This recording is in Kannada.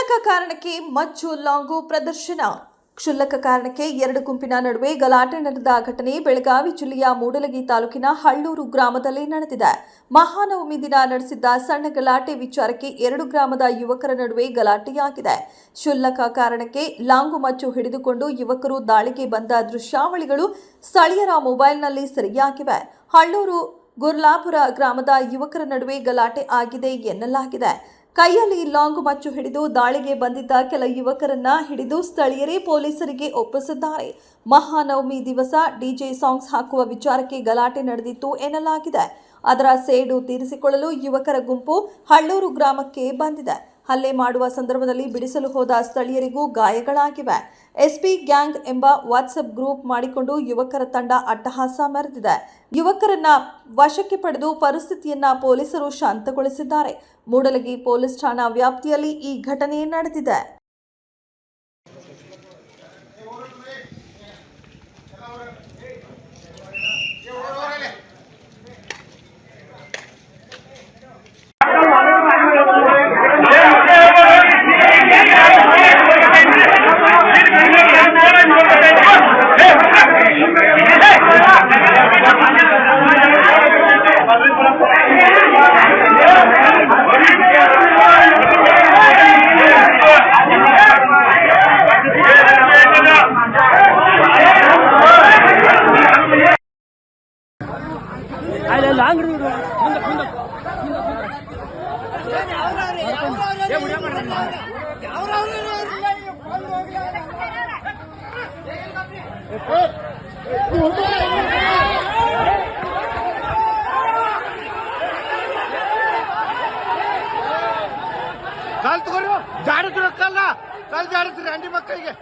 ಕ್ಷುಲ್ಲಕ ಕಾರಣಕ್ಕೆ ಮಚ್ಚು ಲಾಂಗು ಪ್ರದರ್ಶನ. ಕ್ಷುಲ್ಲಕ ಕಾರಣಕ್ಕೆ ಎರಡು ಗುಂಪಿನ ನಡುವೆ ಗಲಾಟೆ ನಡೆದ ಘಟನೆ ಬೆಳಗಾವಿ ಜಿಲ್ಲೆಯ ಮೂಡಲಗಿ ತಾಲೂಕಿನ ಹಳ್ಳೂರು ಗ್ರಾಮದಲ್ಲಿ ನಡೆದಿದೆ. ಮಹಾನವಮಿ ದಿನ ನಡೆಸಿದ್ದ ಸಣ್ಣ ಗಲಾಟೆ ವಿಚಾರಕ್ಕೆ ಎರಡು ಗ್ರಾಮದ ಯುವಕರ ನಡುವೆ ಗಲಾಟೆಯಾಗಿದೆ. ಕ್ಷುಲ್ಲಕ ಕಾರಣಕ್ಕೆ ಲಾಂಗು ಮಚ್ಚು ಹಿಡಿದುಕೊಂಡು ಯುವಕರು ದಾಳಿಗೆ ಬಂದ ದೃಶ್ಯಾವಳಿಗಳು ಸ್ಥಳೀಯರ ಮೊಬೈಲ್ನಲ್ಲಿ ಸೆರೆಯಾಗಿವೆ. ಹಳ್ಳೂರು ಗುರ್ಲಾಪುರ ಗ್ರಾಮದ ಯುವಕರ ನಡುವೆ ಗಲಾಟೆ ಆಗಿದೆ ಎನ್ನಲಾಗಿದೆ. ಕೈಯಲ್ಲಿ ಲಾಂಗು ಮಚ್ಚು ಹಿಡಿದು ದಾಳಿಗೆ ಬಂದಿದ್ದ ಕೆಲ ಯುವಕರನ್ನ ಹಿಡಿದು ಸ್ಥಳೀಯರೇ ಪೊಲೀಸರಿಗೆ ಒಪ್ಪಿಸಿದ್ದಾರೆ. ಮಹಾನವಮಿ ದಿವಸ ಡಿಜೆ ಸಾಂಗ್ಸ್ ಹಾಕುವ ವಿಚಾರಕ್ಕೆ ಗಲಾಟೆ ನಡೆದಿತ್ತು ಎನ್ನಲಾಗಿದೆ. ಅದರ ಸೇಡು ತೀರಿಸಿಕೊಳ್ಳಲು ಯುವಕರ ಗುಂಪು ಹಳ್ಳೂರು ಗ್ರಾಮಕ್ಕೆ ಬಂದಿದೆ. ಹಲ್ಲೆ ಮಾಡುವ ಸಂದರ್ಭದಲ್ಲಿ ಬಿಡಿಸಲು ಹೋದ ಸ್ಥಳೀಯರಿಗೂ ಗಾಯಗಳಾಗಿವೆ. ಎಸ್ಪಿ ಗ್ಯಾಂಗ್ ಎಂಬ ವಾಟ್ಸ್ಆಪ್ ಗ್ರೂಪ್ ಮಾಡಿಕೊಂಡು ಯುವಕರ ತಂಡ ಅಟ್ಟಹಾಸ ಮೆರೆದಿದೆ. ಯುವಕರನ್ನ ವಶಕ್ಕೆ ಪಡೆದು ಪರಿಸ್ಥಿತಿಯನ್ನ ಪೊಲೀಸರು ಶಾಂತಗೊಳಿಸಿದ್ದಾರೆ. ಮೂಡಲಗಿ ಪೊಲೀಸ್ ಠಾಣಾ ವ್ಯಾಪ್ತಿಯಲ್ಲಿ ಈ ಘಟನೆ ನಡೆದಿದೆ. ಕಾಲ್ ತಗೋರಿ ಜಾಡತ್ರ ಕಲ್ಲ ಕಾಲ್ ಜಾಡತ್ರಿ ಅಂಡಿ ಮಕ್ಕಳಿಗೆ